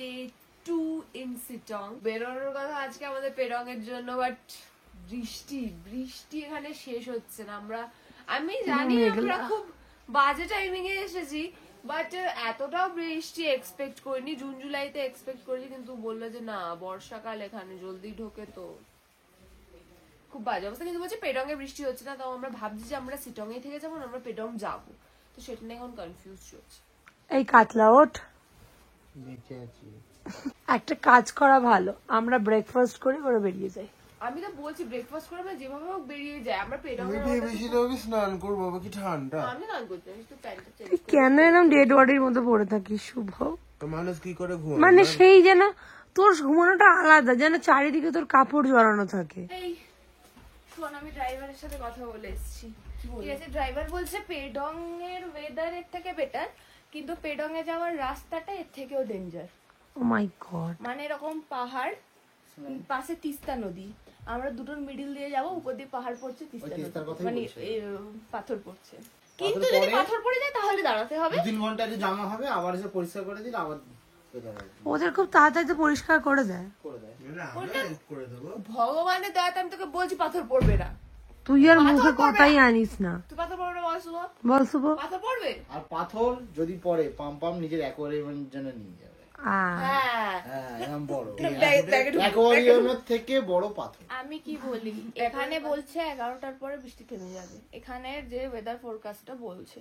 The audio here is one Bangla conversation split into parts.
day 2 in Sitong. বেরোনোর কথা আজকে আমাদের পেডং এর জন্য, বাট বৃষ্টি এখানে শেষ হচ্ছে না। আমি জানি আমরা খুব বাজে টাইমিং এ এসেছি, বাট এতটাও বৃষ্টি এক্সপেক্ট করিনি। জুন জুলাইতে এক্সপেক্ট করেছি, কিন্তু বললো যে না বর্ষাকাল এখানে জলদি ঢোকে, তো খুব বাজে অবস্থা। কিন্তু বলছে পেডং এ বৃষ্টি হচ্ছে না, তাও আমরা ভাবছি যে আমরা সিটং এ থেকে যাবো না আমরা পেডং যাবো, তো সেটা নিয়ে এখন কনফিউজ চলছে। এই কাতলা ওঠ, একটা কাজ করা ভালো, আমরা ব্রেকফাস্ট করি ওরা বেরিয়ে যাই। আমি তো বলছি ব্রেকফাস্ট করে আমরা যেভাবে হোক বেরিয়ে যাই। আমরা পেডং স্নান করবো, বাবা কি ঠান্ডা। আমি স্নান করতে একটু প্যান্টটা চেঞ্জ কেন এরকম ডেড বডির মতো পড়ে থাকিস শুভ? মানুষ কি করে ঘুমায়? মানে সেই যেন তোর ঘুমানোটা আলাদা, যেন চারিদিকে তোর কাপড় জড়ানো থাকে। এই শোন, আমি ড্রাইভারের সাথে কথা বলে এসেছি, ঠিক আছে? ড্রাইভার বলছে পেডং এর ওয়েদার এর থেকে বেটার, কিন্তু পেডং এ যাওয়ার রাস্তাটা এর থেকেও ডেঞ্জার। ও মাই গড। মানে এরকম পাহাড়, পাশে তিস্তা নদী, আমরা দুটোর মিডিল দিয়ে যাবো, উপর দিয়ে পাহাড় পড়ছে, তিস্তা নদী মানে পাথর পড়ছে। কিন্তু যদি পাথর পড়ে যায় তাহলে দাঁড়াতে হবে, 2-3 ঘন্টা জামা হবে, আবার এসে পরিষ্কার করে দিলে আবার ওদের খুব তাড়াতাড়ি তো পরিষ্কার করে দেয়। ভগবানের দয়াতে আমি তোকে বলছি পাথর পড়বে না। তুই আর মুখে কথাই আনিস না। তুই পাথর পড়বে বল শুভ? বল শুভ। পাথর পড়বে? আর পাথর যদি পড়ে পাম নিজের অ্যাকোয়ারিয়ামের জন্য নিয়ে যাবে। হ্যাঁ এরকম বড় অ্যাকোয়ারিয়ামের থেকে বড় পাথর। আমি কি বলি, এখানে বলছে 11টার পরে বৃষ্টি থেমে যাবে। এখানে যে ওয়েদার ফোরকাস্টটা বলছে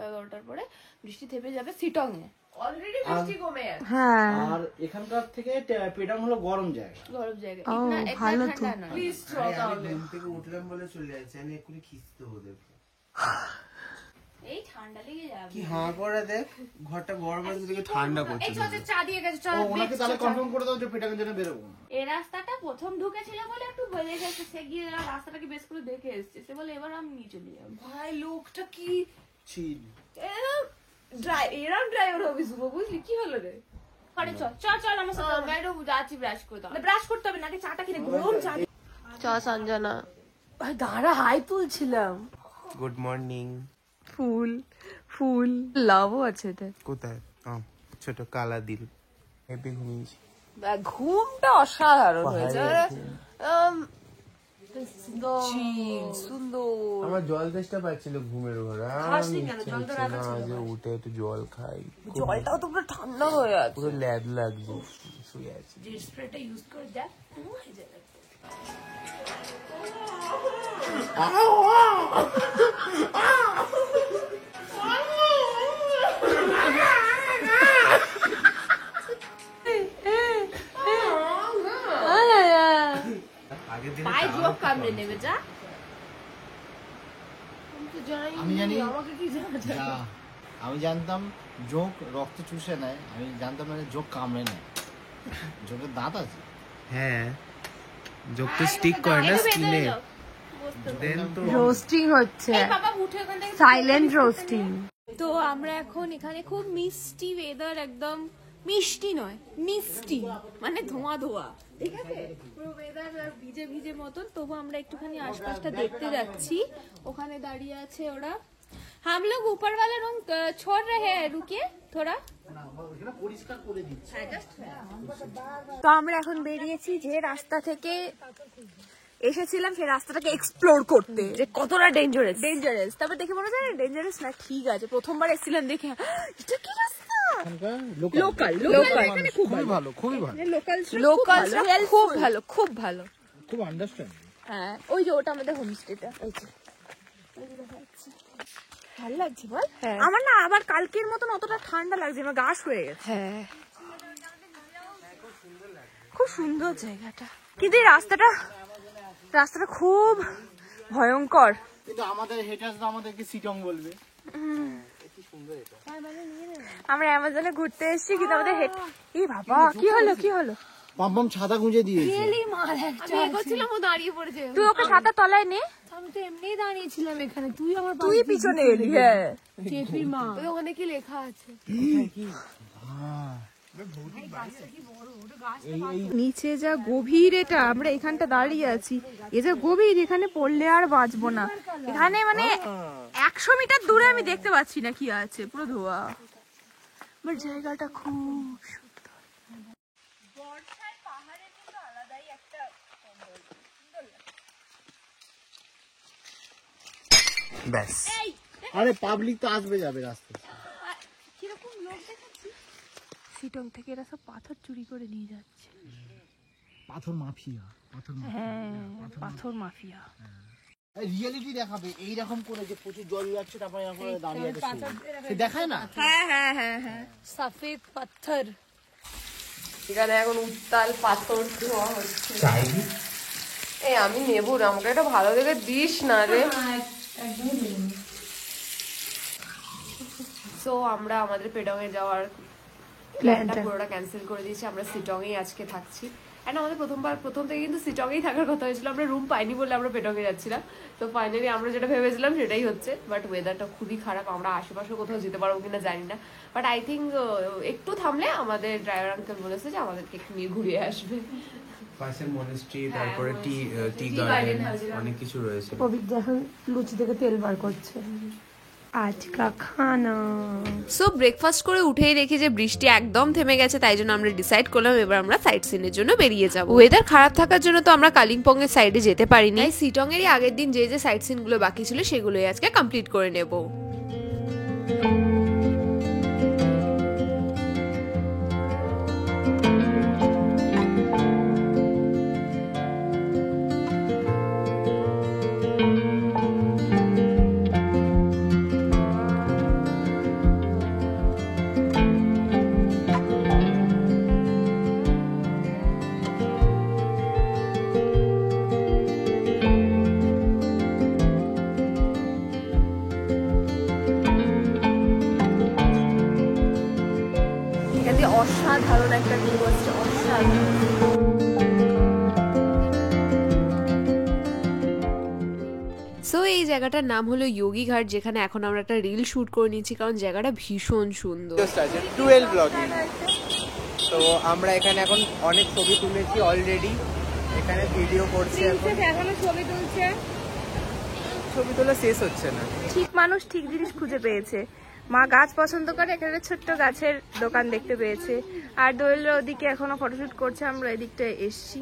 11টার পরে বৃষ্টি থেমে যাবে সিটং এ। অলরেডি বৃষ্টি কমে যাচ্ছে। হ্যাঁ, আর এখানকার থেকে পেডং হলো গরম জায়গা। গরম জায়গা, ও ইতনা ভালো তো। ঠান্ডা না। প্লিজ চল তাহলে। ঘুম থেকে উঠলাম বলে চলে যাচ্ছে, আমি এক্ষুনি খিস্তে হতে। এই ঠান্ডা লেগে যাবে। কি হাঁ করে দেখ, ঘরটা গরম আছে দিকে ঠান্ডা করছে। এই চল চা দিয়ে গেছে, চল। ওনাকে তাহলে কনফার্ম করে দাও যে পেডং এর জন্য বেরোবো। এই রাস্তাটা প্রথম ঢুকেছিল বলে একটু বলে গেছে, সে গিয়ে রাস্তাটাকে বেশ করে দেখে এসেছে। সে বলে এবার আমি নিয়ে চলে যাবো। ভাই লোকটা কি চিল, এরম ড্রাইভার হবে শুভ, বুঝলি? কি হলো রে? আরে চল চল চল আমার সাথে। ম্যাডাম যাচ্ছি, ব্রাশ করে দাও। ব্রাশ করতে হবে না, আগে চাটা কিনে গরম চা। চল সঞ্জনা, ভাই দাঁড়া, হাই তুলছিলাম। Good morning. ফুল লাভও আছে এতে। কোথায়? ছোট কালা দিল। হেপি ঘুমিয়েছি। ঘুমটা অসাধারণ হয়েছে। সুন্দর। আমার জল তেষ্টা পাচ্ছিল ঘুমের ঘরে, উঠে একটু জল খাই। জলটাও তো পুরো ঠান্ডা হয়ে আছে, পুরো ল্যাদ লাগছে, শুয়ে আছি। যে স্প্রেটা ইউজ করে দেখ হয়ে যাবে। পায়ে জোক কামড়ে নেবে যা। আমি জানি আমি জানতাম জোক রক্ত চুষে নেয়, আমি জানতাম না জোক কামড়ে নেয়। জোকের দাঁত আছে। হ্যাঁ, জোক তো স্টিক করে না স্কিনে। রোস্টিং হচ্ছে, বাবা উঠে ওখান থেকে সাইলেন্ট রোস্টিং। তো আমরা এখন এখানে খুব মিষ্টি ওয়েদার, একদম মিষ্টি নয় মিষ্টি, মানে ধোঁয়া ধোঁয়া, ঠিক আছে? পুরো ওয়েদার ভিজে ভিজে মতন। তবু আমরা একটুখানি আশপাশটা দেখতে যাচ্ছি। ওখানে দাঁড়িয়ে আছে ওরা। हम लोग ऊपर वाला रूम छोड़ रहे हैं, रुकिए थोड़ा। পরিষ্কার করে দিচ্ছি। তো আমরা এখন বেরিয়েছি যে রাস্তা থেকে এসেছিলাম, সেই রাস্তাটাকে এক্সপ্লোর করতে, যে কতটা ডেঞ্জারাস। তারপর দেখে মনে হয় ডেঞ্জারাস না, ঠিক আছে। প্রথমবার এসেছিলাম দেখে এটা কি রাস্তা। লোকাল এখানে খুব ভালো, খুবই ভালো। লোকাল খুব ভালো, খুব আন্ডারস্ট্যান্ডিং। হ্যাঁ, ওই যে ওটা আমাদের হোমস্টেটা। এই যে ভালো লাগছে বল? আমার না আবার কালকের মতন অতটা ঠান্ডা লাগছে, আমার গা শুয়ে গেছে। হ্যাঁ, খুব সুন্দর জায়গাটা, কিন্তু এই রাস্তাটা খুব ভয়ঙ্কর। কিন্তু আমাদের হেটার্সরা আমাদেরকে সিটং বলবে। আমরা অ্যামাজনে ঘুরতে এসেছি, কিন্তু আমাদের এই বাবা কি হলো? পাম্পাম ছাতা গুঁজে দিয়েছে। আমি এগোচ্ছিলাম, ও দাঁড়িয়ে পড়েছে। তুই ওকে ছাতা তলায় নে। আমি তো এমনিই দাঁড়িয়েছিলাম এখানে, তুই পিছনে এলি। হ্যাঁ, চেপির মা। ওই ওখানে কি লেখা আছে? নিচে যা গভীর, এটা আমরা এখানটা দাঁড়িয়ে আছি, এ যা গভীর, এখানে পড়লে আর বাঁচবো না। এখানে মানে 100 মিটার দূরে আমি দেখতে পাচ্ছি না কি আছে, পুরো ধোয়া। আমার জায়গাটা খুব ব্যাস। আরে পাবলিক তো আসবে যাবে রাস্তায়। কিরকম লোক দেখাচ্ছি, সিটং থেকে এরা সব পাথর চুরি করে নিয়ে যাচ্ছে। পাথর মাফিয়া, হ্যাঁ, পাথর মাফিয়া। রিয়েলিটি দেখাবে এইরকম করে যে প্রচুর জল যাচ্ছে, তারপরে এরকম করে দাঁড়িয়ে আছে সে দেখায় না। হ্যাঁ সফেদ পাথর। এখানে এখন উত্তাল পাথর ধোয়া হচ্ছে। এই আমি নেবো না, আমাকে একটা ভালো দেখে দিস না রে। সো আমরা আমাদের পেডং এ যাওয়ার প্ল্যানটা পুরোটা ক্যান্সেল করে দিয়েছি। আমরা সিটং এই আজকে থাকছি। এন্ড আমাদের প্রথম থেকে কিন্তু সিটং এই থাকার কথা হয়েছিল। আমরা রুম পাইনি বলে আমরা পেডং এ যাচ্ছিলাম। তো ফাইনালি আমরা যেটা ভেবেছিলাম সেটাই হচ্ছে। বাট ওয়েদারটা খুবই খারাপ, আমরা আশেপাশে কোথাও যেতে পারবো কিনা জানি না। বাট আই থিঙ্ক একটু থামলে আমাদের ড্রাইভার আঙ্কেল বলেছে যে আমাদেরকে একটু নিয়ে ঘুরিয়ে আসবে। পাশে মনেস্ট্রি, তারপরে টি গার্ডেন, অনেক কিছু রয়েছে। পবিত্র এখন লুচি থেকে তেল বার করছে। আজকা খানা। সো ব্রেকফাস্ট করে উঠেই দেখি যে বৃষ্টি একদম থেমে গেছে, তাই জন্য আমরা ডিসাইড করলাম এবার আমরা সাইট সিনের জন্য বেরিয়ে যাব। ওয়েদার খারাপ থাকার জন্য তো আমরা কালিম্পং এর সাইডে যেতে পারিনি। তাই সিটং এরই আগের দিন যে যে সাইট সিন গুলো বাকি ছিল সেগুলোই আজকে কমপ্লিট করে নেব। অসাধারণ একটা ভিউ হচ্ছে, অসাধারণ। সো এই জায়গাটার নাম হলো যোগী ঘাট, যেখানে এখন আমরা একটা রিল শুট করে নিচ্ছি কারণ জায়গাটা ভীষণ সুন্দর। টুয়েল ব্লগিং। তো আমরা এখানে এখন অনেক ছবি তুলেছি অলরেডি, এখানে ভিডিও করছি এখন। এখনো ছবি তুলছে, ছবি তোলা শেষ হচ্ছে না। ঠিক মানুষ ঠিক জিনিস খুঁজে পেয়েছে। মা গাছ পছন্দ করে, এখানে ছোট্ট গাছের দোকান দেখতে পেয়েছে। আর দোয়েল ওদিকে এখনো ফটোশুট করছে, আমরা এদিকটা এসছি।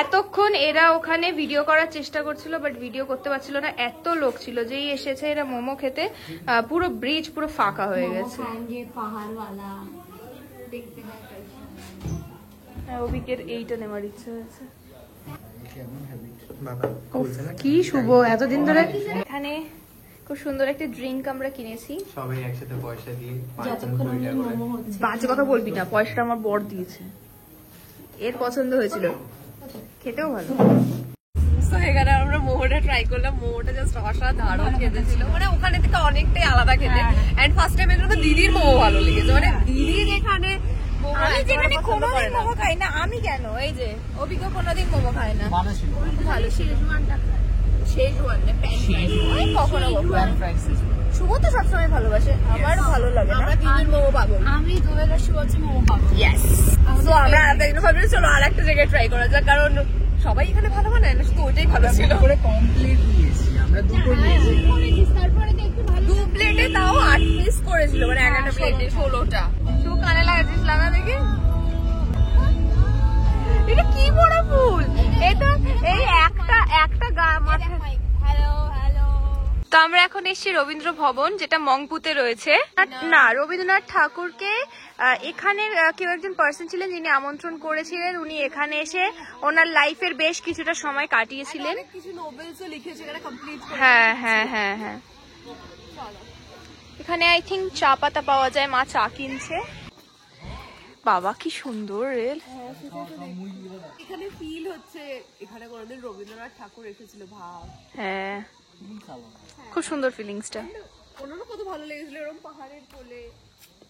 এতক্ষণ এরা ওখানে ভিডিও করার চেষ্টা করছিল, বাট ভিডিও করতে পারছিল না, এত লোক ছিল। যেই এসেছে এরা মোমো খেতে, পুরো ব্রিজ পুরো ফাঁকা হয়ে গেছে। অভিকের এইটা নেওয়ার ইচ্ছা হয়েছে। কি শুভ, এতদিন ধরে এখানে খুব সুন্দর একটা ড্রিঙ্ক আমরা কিনেছি সবাই একসাথে পয়সা দিয়ে। বাজে কথা বলবি না, পয়সাটা আমার বর দিয়েছে, এর পছন্দ হয়েছিল, খেতেও ভালো। তো এখানে আমরা মোমোটা ট্রাই করলাম, মোমোটা জাস্ট অসাধারণ খেতে ছিল, মানে ওখানে থেকে অনেকটাই আলাদা খেতে। এন্ড ফার্স্ট টাইম এর দিদির মোমো ভালো লেগেছে, মানে দিদি যেখানে আমি যেখানে কোনোদিন মোমো খাই না, আমি কেন এই যে অভিজ্ঞ কোনোদিন মোমো খায় না, ভালো শেজওয়ানটা কখনো শুভ তো সবসময় ভালোবাসে, আমারও ভালো লাগে না, মোমো পাগল আমি। দোয়েল শুভ হচ্ছে মোমো পাগল। ইয়েস। সো আমরা ভাবছি চলো আর একটা জায়গায় ট্রাই করা যাক, কারণ সবাই এখানে ভালো বানায় না, শুধু ওইটাই ভালো ছিল। কমপ্লিট নিয়েছি আমরা, দুটো নিয়েছি। তারপরে দেখতে ভালো, 2 প্লেটে তাও 8 পিস করেছিল, মানে একটা প্লেটে 16টা। শুভ কানে লাগাচ্ছিস, লাগা দেখি। এটা কি বড় ফুল, এটা এই একটা মাথা। তো আমরা এখন এসেছি রবীন্দ্র ভবন, যেটা মংপুতে রয়েছে। না, রবীন্দ্রনাথ ঠাকুরকে এখানে কেউ একজন পার্সন ছিলেন যিনি আমন্ত্রণ করেছিলেন, উনি এখানে এসে ওনার লাইফের বেশ কিছুটা সময় কাটিয়েছিলেন। হ্যাঁ হ্যাঁ হ্যাঁ হ্যাঁ। এখানে আই থিঙ্ক চা পাতা পাওয়া যায়, মা চা কিনছে। বাবা কি সুন্দর রেল, এখানে ফিল হচ্ছে এখানে কোনদিন রবীন্দ্রনাথ ঠাকুর এসেছিল, ভাব। হ্যাঁ খুব সুন্দর ফিলিংসটা, ওনারও কত ভালো লেগেছিল এরকম পাহাড়ের কোলে।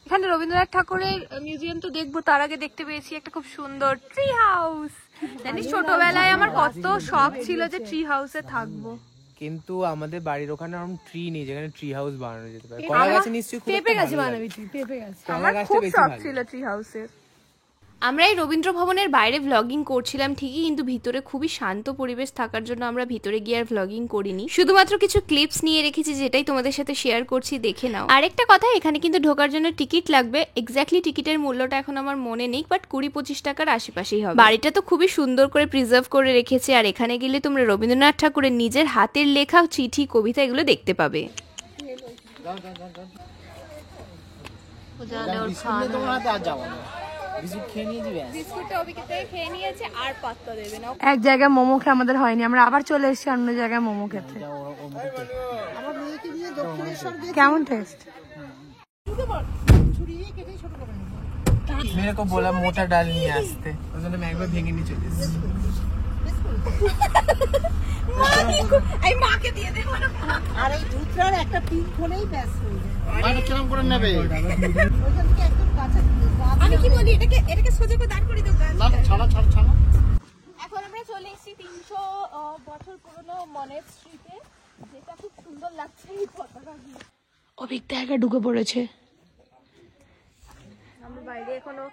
এখানে রবীন্দ্রনাথ ঠাকুরের মিউজিয়াম তো দেখবো, তার আগে দেখতে পেয়েছি একটা খুব সুন্দর ট্রি হাউস। জানিস ছোটবেলায় আমার কত শখ ছিল যে ট্রি হাউসে থাকবো, কিন্তু আমাদের বাড়ির ওখানে এরকম ট্রি নেই যেখানে ট্রি হাউস বানানো যেতে পারে। কলা গাছে নিশ্চয়ই পেঁপে গাছ বানাবি তুই, পেঁপে গাছ। আমার খুব শখ ছিল ট্রি হাউসের। আমরা এই রবীন্দ্র ভবনের বাইরে ভ্লগিং করছিলাম ঠিকই, কিন্তু ভিতরে খুবই শান্ত পরিবেশ থাকার জন্য আমরা ভিতরে গিয়ে আর ভ্লগিং করিনি, শুধুমাত্র কিছু ক্লিপস নিয়ে রেখেছি যেটাই তোমাদের সাথে শেয়ার করছি, দেখে নাও। আরেকটা কথা, এখানে কিন্তু ঢোকার জন্য টিকিট লাগবে। এক্স্যাক্টলি টিকিটের মূল্যটা এখন আমার মনে নেই, বাট 20-25 টাকার আশেপাশেই হবে। বাড়িটা তো খুবই সুন্দর করে প্রিজার্ভ করে রেখেছে, আর এখানে গেলে তোমরা রবীন্দ্রনাথ ঠাকুরের নিজের হাতের লেখা চিঠি, কবিতা এগুলো দেখতে পাবে। এক জায়গায় মোমো খেয়ে আমাদের হয়নি, আমরা আবার চলে এসেছি অন্য জায়গায় মোমো খেতে। কেমন টেস্ট? मेरे को बोला मोटा डाल নিয়ে আসতে, ওই জন্য আমি একবার ভেঙে নিয়ে চলে এসেছি। এই মাকে দিয়ে দে মানে। আর এই দুধটার একটা পিন খোলেই ব্যাস হয়ে যায়। এটা কিরকম করে নেবে? ওইখান থেকে একদম কাছে আমি কি বলি, এটাকে সোজা করে দাঁড় করে দাও। না ছাড়া। এখন আমরা চলে এসেছি 300 বছর পুরনো মনেস্ট্রিতে, যেটা খুব সুন্দর লাগছে এই পতাকা দিয়ে। অভিক জায়গা ঢুকে পড়েছে। আমরা বাইরে এখনো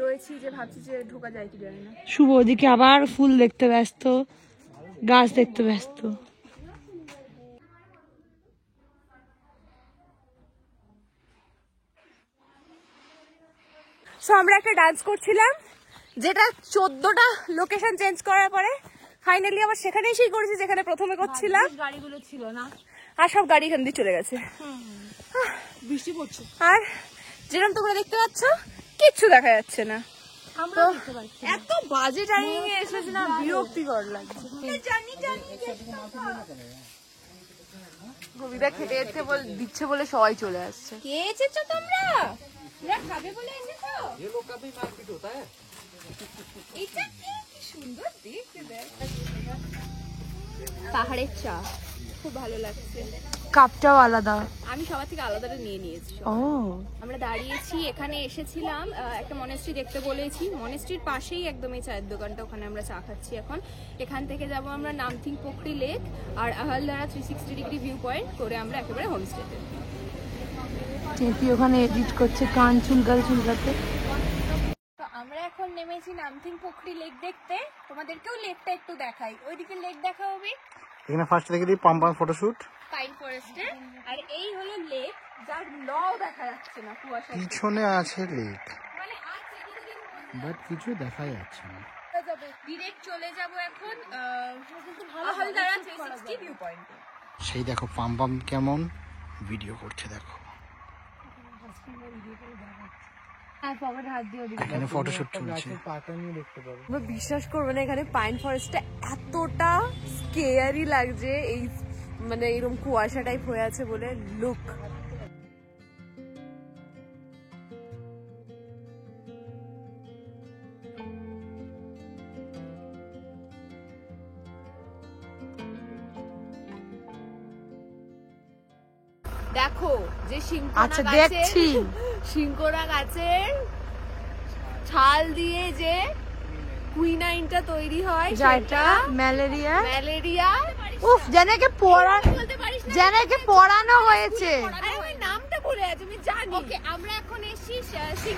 রয়েছি, যে ভাবছি যে ঢোকা যায় কি জানি না। শুভ ওদিকে আবার ফুল দেখতে ব্যস্ত, গাছ দেখতে ব্যস্ত। সো আমরা একটা ডান্স করছিলাম, যেটা 14টা লোকেশন চেঞ্জ করার পরে ফাইনালি আবার সেখানে এসেই করেছি যেখানে প্রথমে করছিলাম। গাড়িগুলো ছিল না, আর সব গাড়ি এখান দিয়ে চলে গেছে। বৃষ্টি পড়ছে। আর যেরকম তোমরা দেখতে পাচ্ছ, কিচ্ছু দেখা যাচ্ছে না। আমরা দেখতে পাচ্ছি এত বাজে টাইমিং এ এসেছে না, বিরক্তিকর লাগছে। কবিতা খেতে যেতে দিচ্ছে বলে সবাই চলে আসছে। কে এসেছো তোমরা? তোমরা খাবে বলে এনেছো? এটা কি সুন্দর দেখতে, দেখ পাহাড়ের চা খুব ভালো লাগছে। কাপটাও আলাদা, আমি সবার থেকে আলাদাটা নিয়ে নিয়েছি। ও আমরা দাঁড়িয়েছি, এখানে এসেছিলাম একটা মনেস্ট্রি দেখতে বলেছি, মনেস্ট্রির পাশেই একদম এই চায়ের দোকানটা, ওখানে আমরা চা খাচ্ছি এখন। এখান থেকে যাব আমরা নামথিং পোখরি লেক আর আহলদারা 360 ডিগ্রি ভিউ পয়েন্ট করে আমরা একেবারে হোমস্টেতে। চেপি ওখানে এডিট করছে কান চুলকাতে। তো আমরা এখন নেমেছি নামথিং পোখরি লেক দেখতে। তোমাদেরকেও লেকটা একটু দেখাই, ওইদিকে লেক দেখা হবে এখানে ফার্স্ট দেখে দিই পাম্পাম ফটোশুট পাইন ফরেস্টে, আর এই হলো লেক, যার লও দেখা যাচ্ছে না কুয়াশা। পিছনে আছে লেক, মানে আছে কিন্তু বাট কিছু দেখা যাচ্ছে না। ডিরেক্ট চলে যাব এখন আহলদারা 360 ভিউ পয়েন্ট। সেই দেখো পাম্পাম কেমন ভিডিও করছে, দেখো এখানে ফটোশুট চলছে। বিশ্বাস করবে না, এখানে পাইন ফরেস্টটা এতটা স্কেয়ারি লাগছে, এই মানে এরকম কুয়াশা টাইপ হয়ে আছে বলে। লুক, দেখো যে আচ্ছা দেখছি, শিংকোনা গাছের ছাল দিয়ে যে কুইনাইনটা তৈরি হয়, যেটা ম্যালেরিয়া উফ জানাকে পড়ানো হয়েছে। আরে ওই নামটা ভুলে আছি, আমি জানি। ওকে, আমরা এখন এসেছি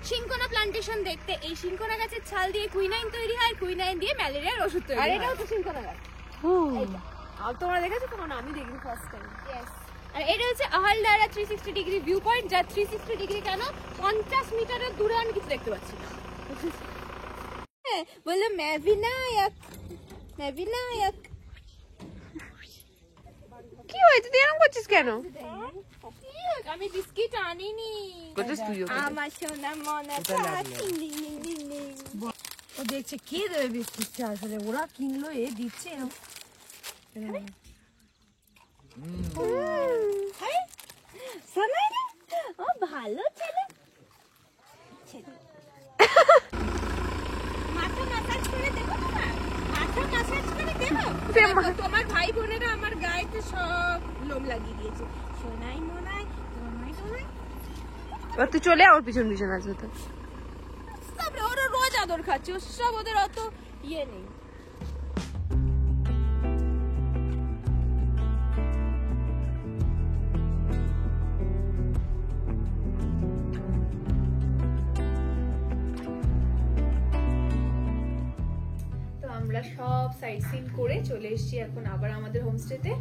শিংকোনা প্লান্টেশন দেখতে। এই শিংকোনা গাছের ছাল দিয়ে কুইনাইন তৈরি হয়, কুইনাইন দিয়ে ম্যালেরিয়ার ওষুধ তৈরি হয়। আর এটাও তো শিংকোনা গাছ। আর তোমরা দেখেছো তখন? আমি দেখিনি ফার্স্ট টাইম। ইয়েস। আর এটা হচ্ছে আহলদারা 360 ডিগ্রি ভিউ পয়েন্ট, যা 360 ডিগ্রি কেন 50 মিটারের দূরে আমি কিছু দেখতে পাচ্ছি না। বললো মেভিনায়ক। কি হয়েছে, তুই এরকম করছিস কেন? আমি বিস্কিট আনিনি, আমার সোনা মনাটা। ও দেখছে কে দেবে বিস্কুট, আসলে ওরা কিনলো, এ দিচ্ছে। ও ভালো ছেলে। মাথা ম্যাসাজ করে দেবো, তোমার ভাই বোনেরা আমার গায়েতে সব লোম লাগিয়ে দিয়েছে। সোনাই মোনাই এবার তুই চলে ওর পিছন আছে তো। তারপরে ওরা রোজ আদর খাচ্ছে, সব ওদের অত ইয়ে নেই। সব সাইট সিন করে চলে এসেছি এখন আবার আমাদের হোমস্টেতে।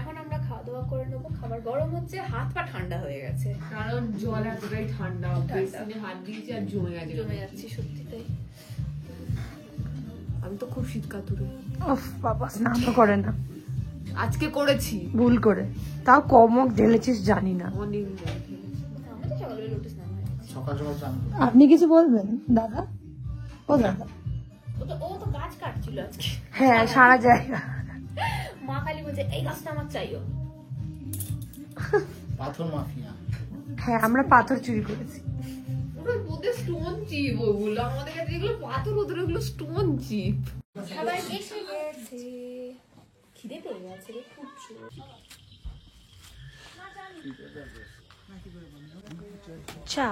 এখন আমরা খাওয়া দাওয়া করে নেবো। খাবার গরম হচ্ছে, হাত পা ঠান্ডা হয়ে গেছে, কারণ জল এতটাই ঠান্ডা, বেসিনে হাত দিয়েছি আর জমে যাচ্ছি সত্যি তাই। আমি তো খুব শীত কাতুরে। বাবা স্নান করে না, আজকে করেছি ভুল করে, তাও কমক ঢেলেছিস জানি না। অনেক আমাদের সকালে লোটে স্নান হয়ে গেছে। সকাল সকাল চান আপনি কিছু বলবেন দাদা? ও দাদা, ও তো গাছ কাটছিল আজকে। হ্যাঁ সারা জায়গা মা খালি বলছে এই গাছটা আমার চাইও। পাথর মাফিয়া। হ্যাঁ আমরা পাথর চুরি করেছি। ওরা বোধে স্টোন চিপ, ওগুলো আমাদের কাছে যেগুলো পাথর ওদের ওগুলো স্টোন চিপ। খাবার এসে গেছে, খিদে পেয়ে গেছে রে খুব জোর। চা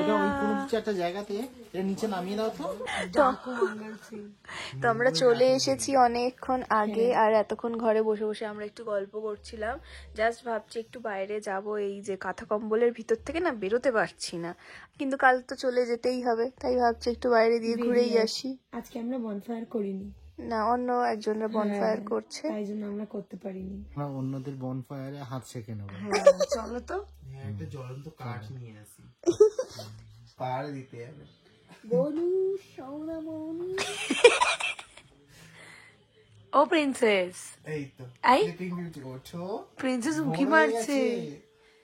এটা ওই কোনো কিছু একটা জায়গাতে এটা নিচে নামিয়ে দাও তো। তো আমরা চলে এসেছি অনেকক্ষণ আগে, আর এতক্ষণ ঘরে বসে বসে আমরা একটু গল্প করছিলাম। জাস্ট ভাবছি একটু বাইরে যাব, এই যে কাঁথা কম্বলের ভিতর থেকে না বেরোতে পারছি না, কিন্তু কাল তো চলে যেতেই হবে, তাই ভাবছি একটু বাইরে দিয়ে ঘুরেই আসি। আজকে আমরা বনফায়ার করিনি, না অন্য একজনের বনফায়ার করছে, তাই জন্য আমরা করতে পারিনি। আমরা অন্যদের বনফায়ারে হাত সেকে নেবো। চলো তো, একটা জ্বলন্ত কাঠ নিয়ে আসি, পাহাড়ে দিতে হবে। ও প্রিন্সেস, এই তো আই স্লিপিং বিউটি, ওঠো। প্রিন্সেস উঁকি ভোর হয়ে মারছে, গেছে,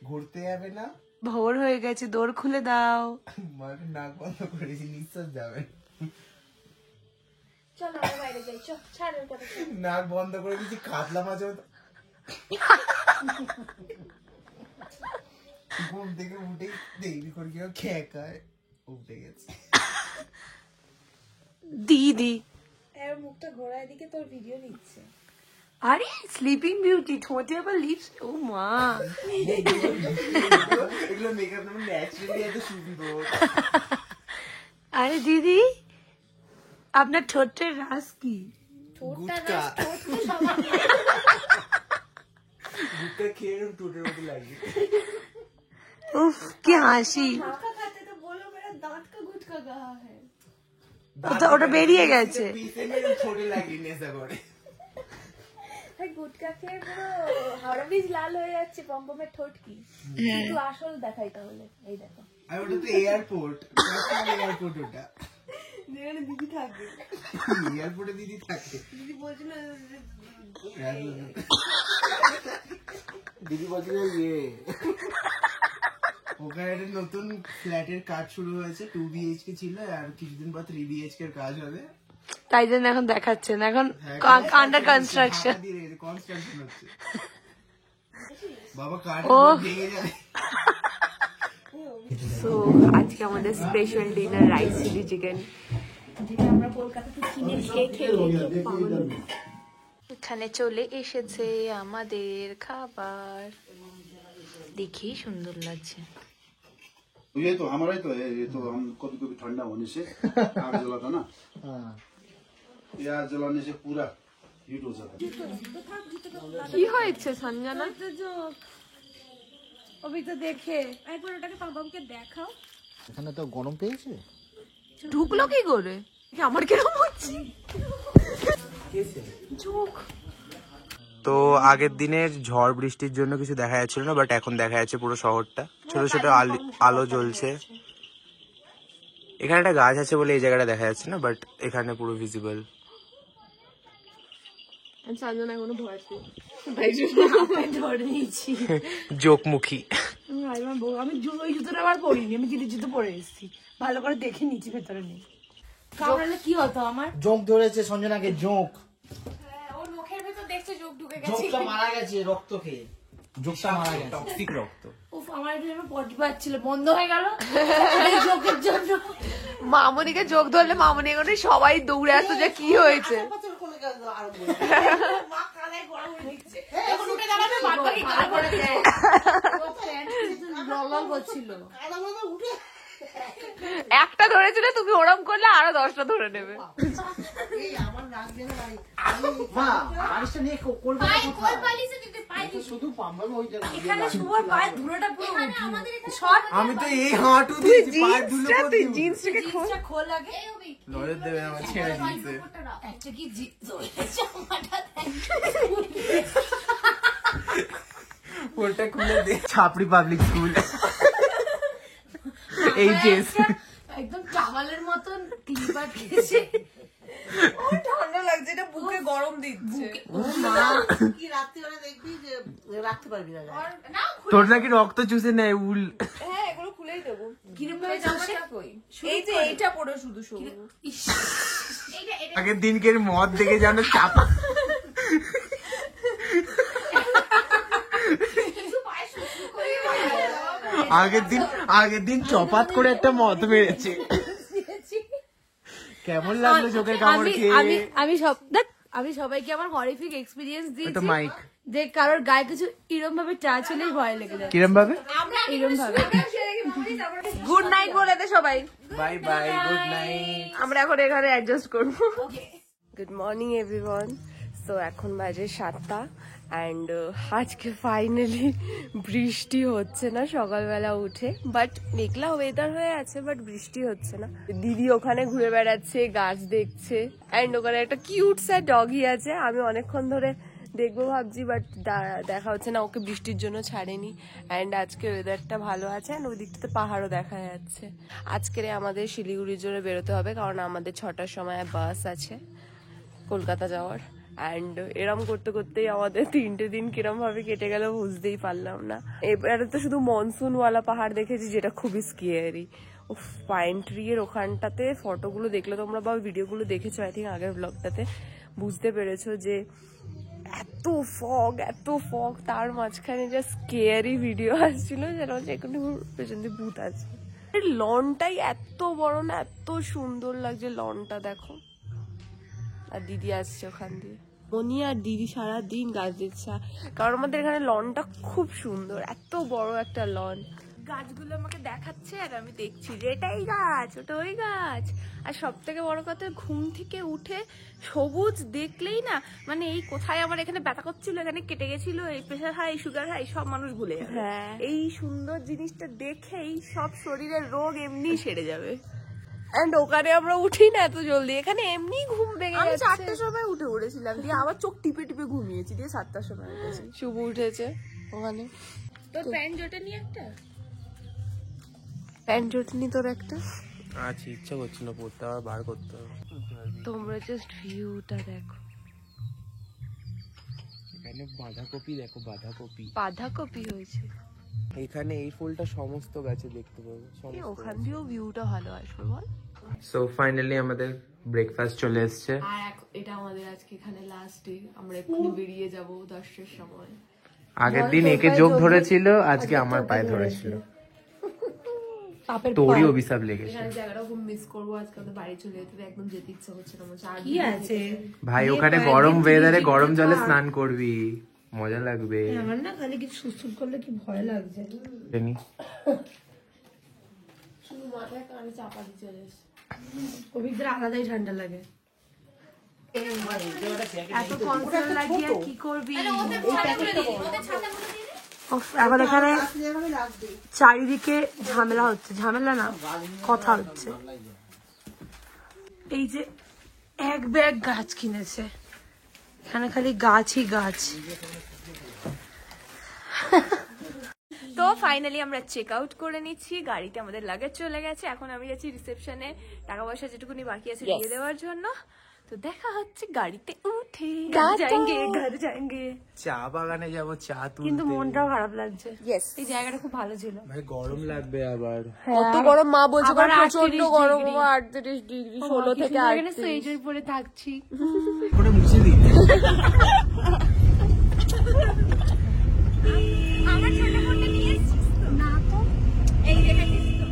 ঘুরতে যাবে না? ভোর হয়ে গেছে, দৌড় খুলে দাও। মানে নাক বন্ধ করেছি, নিঃশ্বাস যাবে। চলো আমরা বাইরে যাই, চল ছাড় ওর কথা। নাক বন্ধ করে দিচ্ছি, কাতলা মাছ ঘুম থেকে উঠে দেরি করে কেউ খেকায় উঠে গেছে। দিদি এর মুখটা ঘোরায় দিকে তোর ভিডিও নিচ্ছে। আরে স্লিপিং বিউটি, ঠোঁটে আবার লিপস, ও মা। এগুলো মেকআপ না ন্যাচারালি এত সুন্দর। আরে দিদি আপনার ঠোঁটের রাজ কি? গুটকা গুটকা খেয়ে টোটের মতো লাগে। উফ কি হাসি, ওটা বেরিয়ে গেছে। ছোটে লাগে নেশা করে। গুটকা খেয়ে পুরো হাওড়া ব্রিজ লাল হয়ে যাচ্ছে, পম্পমের ঠোঁট কি, কিন্তু আসল দেখাই তাহলে। এই দেখো, আর ওটা তো এয়ারপোর্ট, এয়ারপোর্ট ওটা যেখানে দিদি থাকবে, এয়ারপোর্টে দিদি থাকে। দিদি বলছিল দিদি বলছিল ইয়ে ওখানে একটা নতুন ফ্ল্যাটের কাজ শুরু হয়েছে, 2 BHK ছিল, আর কিছুদিন পর 3 BHK এর কাজ হবে, তাই জন্য এখন দেখাচ্ছেন, এখন আন্ডার কনস্ট্রাকশন। কনস্ট্রাকশন হচ্ছে। বাবা কাঠ ভেঙে যাবে। সো আজকে আমাদের special dinner rice chilli chicken, যেটা আমরা কলকাতাতে কিনে খেয়ে খেয়ে এখানে চলে এসেছে আমাদের খাবার, দেখেই সুন্দর লাগছে। ये तो हमारा ही तो है, ये तो हम कभी कभी ठंडा होने से आग जलाता ना, ये आग जलाने से पूरा हीट हो जाता है। কি হয়েছে সঞ্জনা? অভি তো দেখে একবার ওটাকে বাবাকে দেখাও। এখানে তো গরম পেয়েছে। ঢুকলো কি করে? আমার কিরকম হচ্ছে চোখ। তো আগের দিনের ঝড় বৃষ্টির জন্য কিছু দেখা যাচ্ছিল না, বাট এখন দেখা যাচ্ছে পুরো শহরটা, ছোট ছোট আলো জ্বলছে। এখানে একটা গাছ আছে বলে এই জায়গাটা দেখা যাচ্ছে না, বাট এখানে পুরো ভিজিবল। সঞ্জনা এখনো ভয় পেয়ে ধরে নিয়েছি জোকমুখী। আমি ওই জুতোটা আবার পরিনি, আমি জিলি জুতো পরে এসেছি, ভালো করে দেখে নিচ্ছি ভেতরে নেই। কামড়ালে কি হতো আমার? জোঁক ধরেছে সঞ্জনাকে, জোঁক। ওর মুখের ভেতর দেখছে চোখ ঢুকে জোঁকটা মারা গেছে রক্ত খেয়ে, জোঁকটা মারা গেছে। টক্সিক রক্ত। উফ আমার এটা পটি পাচ্ছিল, বন্ধ হয়ে গেল এই জোকের জন্য। মামনিকে যোগ ধরলে মামনি এখানে সবাই দৌড়ে আসতো যে কি হয়েছে। মা কানে গরম হয়ে দিচ্ছে, এখন উঠে দাঁড়াবে বাদ বাকি কাল করে দেয়। ও প্যান্ট লল করছিল, একটা ধরেছিল, তুমি ওরম করলে আরো 10টা ধরে নেবে। আমি তো এই হাঁটু দিয়েছি, পায়ের ধুলো তুই জিন্সটাকে খোল। নজর দেবে আমার ছেড়ে দিয়েছে। ওটা খুলে দে। ছাপড়ি পাবলিক স্কুল, এইচএস। একদম টাওয়ালের মতন ক্লিপার খেয়েছে। ঠান্ডা লাগছে, এটা বুকে গরম দিচ্ছে। কি রাত্রিবেলা দেখবি যে রাখতে পারবি না। তোর নাকি রক্ত চুষে নেয় উল। হ্যাঁ, এগুলো খুলেই দেবো। কিরম ভাবে যাচ্ছে? এই যে এইটা পড়ে শুধু শুধু। আগের দিনকে মদ দেখে জানো চাপা। আগের দিন চপাত করে একটা মদ মেরেছে। কেমন লাগলো চোখের কামড় খেয়ে? আমি সবাইকে আমার হরিফিক এক্সপিরিয়েন্স দিয়েছি। এটা মাইক যে কারোর গায়ে কিছু এরম ভাবে টাচ হলেই ভয় লেগে যায়। কিরম ভাবে? এরম ভাবে। গুড নাইট বলে দে সবাই। Bye bye, good night. আমরা এখন এখানে অ্যাডজাস্ট করবো। Good morning everyone. সো এখন বাজে 7টা অ্যান্ড আজকে ফাইনালি বৃষ্টি হচ্ছে না সকালবেলা উঠে, বাট মেঘলা ওয়েদার হয়ে আছে, বাট বৃষ্টি হচ্ছে না। দিদি ওখানে ঘুরে বেড়াচ্ছে, গাছ দেখছে, অ্যান্ড ওখানে একটা কিউট স্যার ডগি আছে, আমি অনেকক্ষণ ধরে দেখবো ভাবছি, বাট দেখা হচ্ছে না, ওকে বৃষ্টির জন্য ছাড়েনি। অ্যান্ড আজকে ওয়েদারটা ভালো আছে, অ্যান্ড ওই দিকটাতে পাহাড়ও দেখা যাচ্ছে। আজকে আমাদের শিলিগুড়ির জন্য বেরোতে হবে, কারণ আমাদের 6টার সময় বাস আছে কলকাতা যাওয়ার। অ্যান্ড এরম করতে করতেই আমাদের 3টে দিন কিরম ভাবে কেটে গেল বুঝতেই পারলাম না। এবারে তো শুধু মনসুনওয়ালা পাহাড় দেখেছি, যেটা খুবই স্কেয়ারি। পাইন ট্রি এর ওখানটাতে ফটোগুলো দেখলে তোমরা বা ভিডিওগুলো দেখেছো, আই থিঙ্ক আগের ব্লগটাতে বুঝতে পেরেছো যে এত ফগ, তার মাঝখানে যা স্কেয়ারি ভিডিও আসছিল, যেন এখানে পেছন দিয়ে ভূত আছে। লনটাই এত বড় না, এত সুন্দর লাগছে লনটা, দেখো। আর দিদি আসছে ওখান দিয়ে, মনি আর দিদি সারাদিন গাছ দেখছে, কারণ আমাদের এখানে লনটা খুব সুন্দর, এত বড় একটা লন। গাছগুলো আমাকে দেখাচ্ছে আর আমি দেখছি যে এটাই গাছ, ওটা ওই গাছ। আর সব থেকে বড় কথা, ঘুম থেকে উঠে সবুজ দেখলেই না, মানে এই কোথায় আমার এখানে ব্যথা করছিল, এখানে কেটে গেছিল, এই প্রেশার হাই, সুগার হাই, সব মানুষ ভুলে যাবে। এই সুন্দর জিনিসটা দেখেই সব শরীরের রোগ এমনি সেরে যাবে। এন্ড ওখানে আমরা উঠি না এত জলদি, এখানে এমনি ঘুম ভেঙে যাচ্ছে। আমি 4টার সময় উঠে পড়েছিলাম, দিয়ে আবার চোখ টিপে টিপে ঘুমিয়েছি, দিয়ে 7টার সময় উঠেছি। শুভ উঠেছে ওখানে। তোর প্যান্ট জোটেনি একটা? প্যান্ট জোটেনি তোর একটা? আচ্ছা, ইচ্ছা করছিল পড়তে, আবার বার করতে হবে। তোমরা জাস্ট ভিউটা দেখো, এখানে বাঁধাকপি দেখো, বাঁধাকপি হয়েছে এখানে। এই ফুলটা সমস্ত গাছে দেখতে পাবো, ওখান দিয়েও ভিউটা ভালো আসবে বল। সো ফাইনালি আমাদের ব্রেকফাস্ট চলে এসছে। আর এটা আমাদের আজকে এখানে লাস্ট ডে, আমরা এক্ষুনি বেরিয়ে যাব 10টার সময়। আগের দিন একে যোগ ধরেছিল, আজকে আমার পায়ে ধরেছিল। তোরই অভিশাপ লেগেছে। এখানে জায়গাটা খুব মিস করবো, আজকে আমাদের বাড়ি চলে যেতে হবে, একদম যেতে ইচ্ছা হচ্ছে না। কি আছে ভাই, ওখানে গরম ওয়েদারে গরম জলে স্নান করবি, মজা লাগবে। আমার না খালি কিছু সুস্থ করলে কি ভয় লাগছে। শুধু মাথায় কানে চাপা দিয়ে চলে এসছে। অভিজ্ঞতা আলাদাই ঠান্ডা লাগে। এত কনসার্ন লাগিয়ে কি করবি? এখন এখানে চারিদিকে ঝামেলা হচ্ছে, ঝামেলা না কথা হচ্ছে। এই যে এক ব্যাগ গাছ কিনেছে, এখানে খালি গাছই গাছ। তো ফাইনালি আমরা চেক আউট করে নিচ্ছি, গাড়িতে আমাদের লাগেজ চলে গেছে। এখন আমি যাচ্ছি রিসেপশনে টাকা পয়সা যেটুকুনি বাকি আছে দিয়ে দেওয়ার জন্য। তো দেখা হচ্ছে গাড়িতে উঠে, ঘর যাएंगे। চা বাগানে যাবো, চা তুলতে। কিন্তু মনটাও খারাপ লাগছে। এই জায়গাটা খুব ভালো ছিল। ভাই গরম লাগবে আবার। কত গরম, মা বলছে আবার প্রচন্ড 38 গরম, ডিগ্রি। 38 ডিগ্রি, 16 থেকে 38। সোয়েটার পরে থাকছি। ওটা মুছে দিই। আমার ছোট ফোনটা নিয়ে এসেছিস তো? না তো, এই দেখেছিস তো?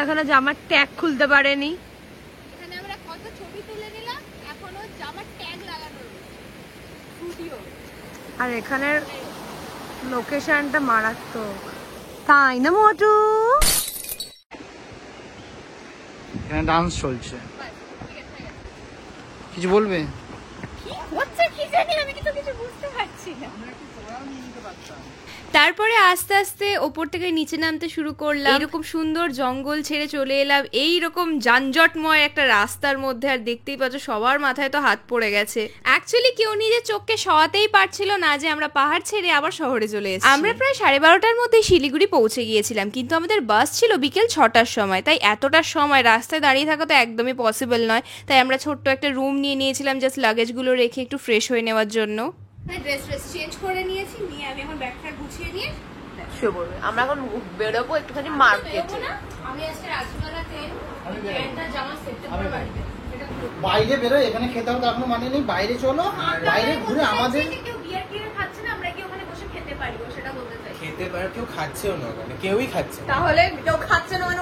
এখনো জামার ট্যাগ খুলতে পারেনি। এখানে আমরা কত ছবি তুলে নিলাম, এখনো জামার ট্যাগ লাগানো স্টুডিও। আর এখানের লোকেশনটা মারাত্মক, তাই না মোটু? এখানে ডান্স চলছে, কিছু বলবে? কি হচ্ছে কি জানি, আমি কিন্তু কিছু বুঝতে পারছি না। তারপরে আস্তে আস্তে ওপর থেকে নিচে নামতে শুরু করলাম। এরকম সুন্দর জঙ্গল ছেড়ে চলে এলাম এই রকম যানজটময় একটা রাস্তার মধ্যে। আর দেখতেই পাচ্ছ সবার মাথায় তো হাত পড়ে গেছে। অ্যাকচুয়ালি কেউ নিজের চোখকে সওয়াতেই পারছিল না যে আমরা পাহাড় ছেড়ে আবার শহরে চলে এসেছি। আমরা প্রায় 12:30টার মধ্যে শিলিগুড়ি পৌঁছে গিয়েছিলাম, কিন্তু আমাদের বাস ছিল বিকেল 6টার সময়। তাই এতটার সময় রাস্তায় দাঁড়িয়ে থাকা তো একদমই পসিবল নয়। তাই আমরা ছোট্ট একটা রুম নিয়ে নিয়েছিলাম জাস্ট লাগেজগুলো রেখে একটু ফ্রেশ হয়ে নেওয়ার জন্য। ড্রেস চেঞ্জ করে নিয়েছি, নিয়ে আমি এখন ব্যাগটা গুছিয়ে নিয়ে শুয়ে পড়বে। আমরা এখন বেরোবো একটুখানি মার্কেটে। আমি আজকে রাজমেলাতে প্যান্টটা জামা সেপ্টেম্বর বাড়িতে বাইরে বেরোয়, এখানে খেতে হবে এখনো মানে নেই। বাইরে চলো, বাইরে ঘুরে আমাদের কেউ বিয়ার টিয়ার খাচ্ছে না, আমরা কি ওখানে বসে খেতে পারি, সেটা বলতে চাই। খেতে পারে, কেউ খাচ্ছেও না ওখানে, কেউই খাচ্ছে না। তাহলে কেউ খাচ্ছে না মানে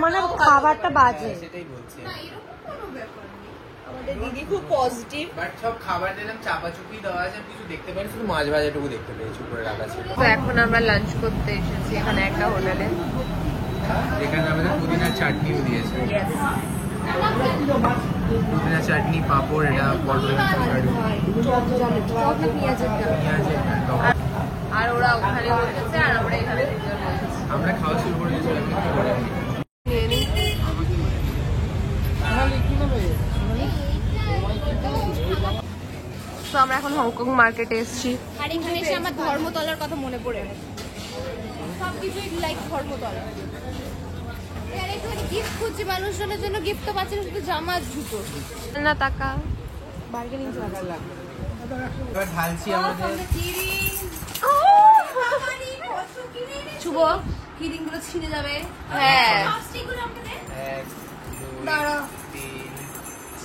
মানে খাবারটা বাজে। সেটাই বলছি, না এরকম কোনো ব্যাপার নেই। আমাদের দিদি খুব পজিটিভ। বাট সব খাবার দিলাম চাপাচুপি দেওয়া আছে, কিছু দেখতে পারি, শুধু মাছ ভাজাটুকু দেখতে পেয়েছি উপরে রাখা ছিল। তো এখন আমরা লাঞ্চ করতে এসেছি এখানে একটা হোটেলে। এখানে আমাদের পুদিনা চাটনিও দিয়েছে, পুদিনা চাটনি, পাঁপড়, এটা পটলের আর ওরা ওখানে বসেছে আর আমরা এখানে আমরা খাওয়া শুরু করে দিয়েছিলাম। নিয়ে নিই। তো আমরা এখন হংকং মার্কেটে এসেছি। আর এখানে এসে আমার ধর্মতলার কথা মনে পড়ে গেছে। সবকিছুই লাইক ধর্মতলা। আর একটুখানি গিফট খুঁজছি মানুষজনের জন্য, গিফট তো পাচ্ছি না, শুধু জামা জুতো। না টাকা এবার ঢালছি আমাদের শুভ কিরিং গুলো ছিঁড়ে যাবে। হ্যাঁ 1 2 3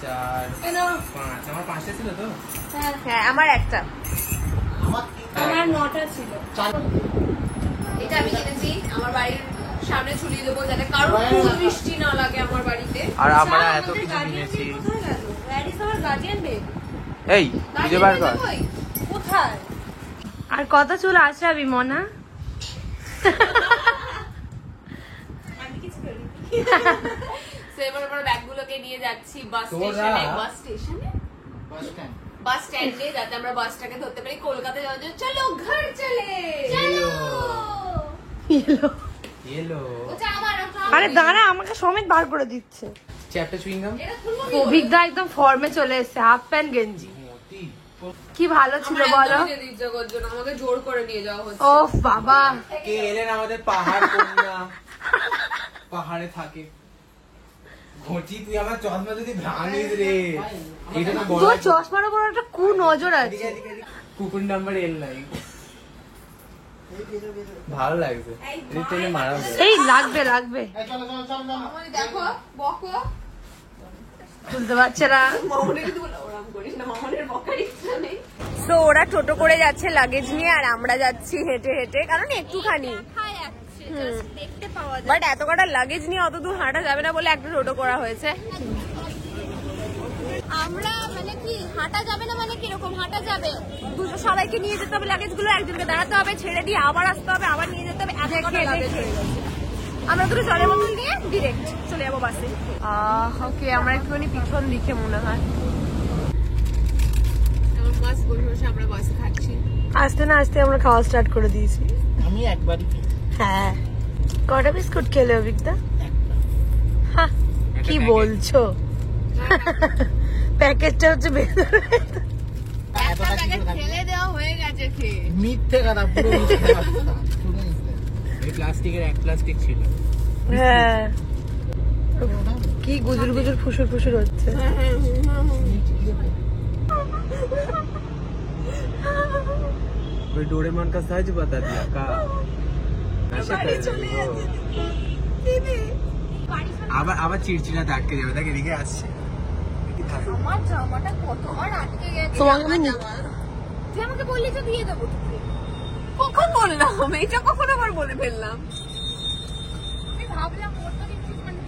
4 5। আমার 5টা ছিল তো। হ্যাঁ আমার একটা। আমার 9টা ছিল। এটা আমি কিনেছি আমার বাড়ির সামনে ঝুলিয়ে দেবো যাতে কারো খুব বৃষ্টি না লাগে আমার বাড়িতে। আর আমরা এত কিছু কিনেছি। এই খুঁজে বার কর কোথায়? আর কত চুল আছড়াবি মনা? এবার আমরা ব্যাগগুলোকে নিয়ে যাচ্ছি বাস তোরা? স্টেশনে। বাস স্টেশনে বাস স্ট্যান্ড। বাস স্ট্যান্ডে যাতে আমরা বাসটাকে ধরতে পারি কলকাতা যাওয়ার জন্য। চলো ঘর চলে ইয়েলো ওটা আমার আরে দাঁড়া, আমাকে সমেত বার করে দিচ্ছে। Chapter chewing gum. অভিজ্ঞতা একদম ফর্মে চলে এসেছে, হাফ প্যান্ট গেঞ্জি। কি ভালো ছিল বলো? আমাকে জোর করে নিয়ে যাওয়া হচ্ছে। ও বাবা, কে এলেন আমাদের পাহাড় কন্যা, পাহাড়ে থাকে। ঘটি তুই আমার চশমা যদি ভাঙিস রে। এটা তো বড় তোর চশমার উপর একটা কু নজর আছে। কুকুর নাম্বার এল নাই, ভালো লাগছে। রিটেলে মারা হবে। এই লাগবে লাগবে, দেখো বকো তুলতে পারছে না। মামনের কিন্তু ওরম করিস না, মামনের বকার ইচ্ছা নেই। তো ওরা টোটো করে যাচ্ছে লাগেজ নিয়ে, আর আমরা যাচ্ছি হেঁটে হেঁটে, কারণ একটুখানি। খায় আছে জাস্ট দেখতে পাওয়া যায়। বাট এত কটা লাগেজ নিয়ে অত দূর হাঁটা যাবে না বলে একটা টোটো করা হয়েছে। আমরা মানে কি হাঁটা যাবে না, মানে কিরকম হাঁটা যাবে? দুটো সবাইকে নিয়ে যেতে হবে লাগেজ গুলো, একজনকে দাঁড়াতে হবে, ছেড়ে দিয়ে আবার আসতে হবে, আবার নিয়ে যেতে হবে। এত কটা লাগেজ হয়ে গেছে। আমরা দুটো জলের বোতল নিয়ে ডিরেক্ট চলে যাবো বাসে। ওকে আমরা একটুখানি পিছন দিকে মনে হয় বাস বসে বসে আমরা বাসে থাকছি। আস্তে না আস্তে আমরা খাওয়া স্টার্ট করে দিয়েছি। আমি একবারই হ্যাঁ, কটা বিস্কুট খেলে অভিজ্ঞতা? হ্যাঁ, কি বলছো? প্যাকেটটা হচ্ছে একটা প্যাকেট ফেলে দেওয়া হয়ে গেছে খেয়ে। মিথ্যে কথা, পুরো মিথ্যে কথা। এই প্লাস্টিকের এক প্লাস্টিক ছিল। হ্যাঁ, কি গুজুর গুজুর ফুসুর ফুসুর হচ্ছে। कोई डोरेमोन का सच बता दिया का। আবার চিড়চিড়া দাগকে যাবে, দেখ এদিকে আসছে। আমার জামাটা কতবার আটকে গেছে। তোমাকে আমি তুই আমাকে বললি তো দিয়ে দেবো তোকে। কখন বললাম? এটা কখন আবার বলে ফেললাম? আমি ভাবলাম ওর তো রিপ্লেসমেন্ট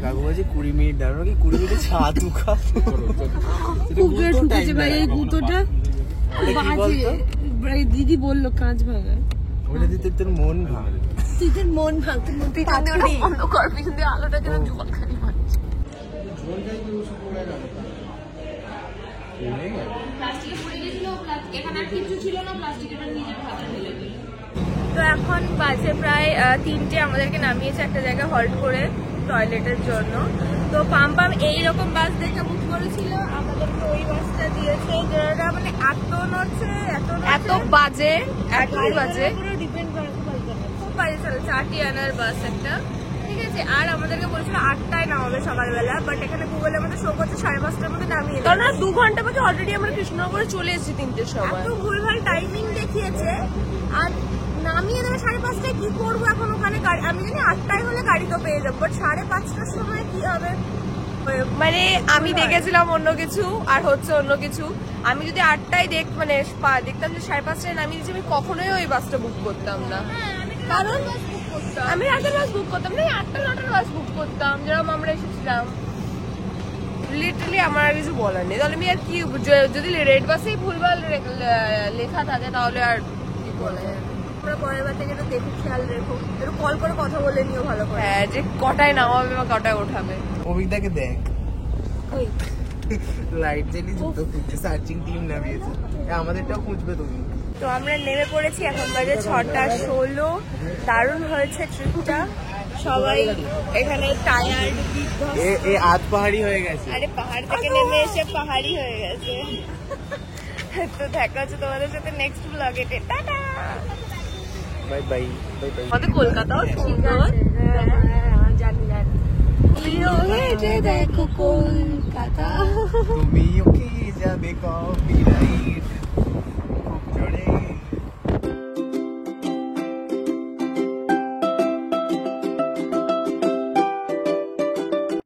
কাকু বলছে 20 মিনিট দাঁড়ানো কি 20 মিনিটে ছাতু খা কুকুরে ঢুকেছে ভাই এই গুঁতোটা বাজে ভাই দিদি বললো কাঁচ ভাঙা ওটা দিতে তোর মন ভাঙ তুই তোর মন ভাঙতে পিছন দিয়ে ওটা বন্ধ কর, পিছন দিয়ে আলোটা যেন জল খালি মারছে। তো এখন বাজে প্রায় 3টে, আমাদেরকে নামিয়েছে একটা জায়গায় হল্ট করে টয়লেটের জন্য। তো পাম এইরকম বাস দেখে বুক করেছিল, আমাদেরকে ওই বাসটা দিয়েছে যেটা মানে এত বাজে, একই বাজে, খুব বাজে চলে। 4টি আনার বাস একটা, ঠিক আছে। আর আমাদেরকে বলেছিল 8টায় নামাবে সকালবেলা, বাট এখানে গুগলে আমাদের শো করছে 5:30টার মধ্যে নামিয়ে দেবে। কারণ 2 ঘন্টা বাকি অলরেডি আমরা কৃষ্ণনগরে চলে এসেছি 3টের সময়। এত ভুলভাল টাইমিং দেখিয়েছে, আর নামিয়ে দেবে 5:30টায়। কি করবো এখন ওখানে গাড়ি? আমি জানি 8টায় হলে গাড়ি তো পেয়ে যাবো, বাট 5:30টার সময় কি হবে? মানে আমি দেখেছিলাম অন্য কিছু আর হচ্ছে অন্য কিছু। আমি যদি 8টায় দেখতাম যে 5:30টায় নামিয়ে দিচ্ছি, আমি কখনোই ওই বাসটা বুক করতাম না। কারণ আমি রাতের বাস বুক করতাম না, 8টা-9টার বাস বুক করতাম যেরকম আমরা এসেছিলাম। লিটারালি আমার আর কিছু বলার নেই। তাহলে আমি আর কি, যদি রেড বাসেই ভুলভাল লেখা থাকে তাহলে আর কি বলা যায়। তোমরা পরের বার থেকে একটু দেখে খেয়াল রেখো, একটু কল করে কথা বলে নিও ভালো করে। হ্যাঁ, যে কটায় নামাবে বা কটায় ওঠাবে। অভিকটাকে দেখ লাইট জ্বালিয়ে জুতো খুঁজছে, সার্চিং টিম নামিয়েছে, আমাদেরটাও খুঁজবে তুমি। তো আমরা নেমে পড়েছি, এখন বাজে 6:16। দারুণ হয়েছে ট্রিপটা, সবাই এখানে টায়ার্ড, এ আজ পাহাড়ি হয়ে গেছে। আরে পাহাড় থেকে নেমে এসে পাহাড়ি হয়ে গেছে। তো দেখা হচ্ছে তোমাদের সাথে নেক্সট ব্লগে। Tata, bye bye bye bye. আমাদের কলকাতাও সুন্দর। জানি দেখো কলকাতা তুমিও কি যাবে কপিরাইট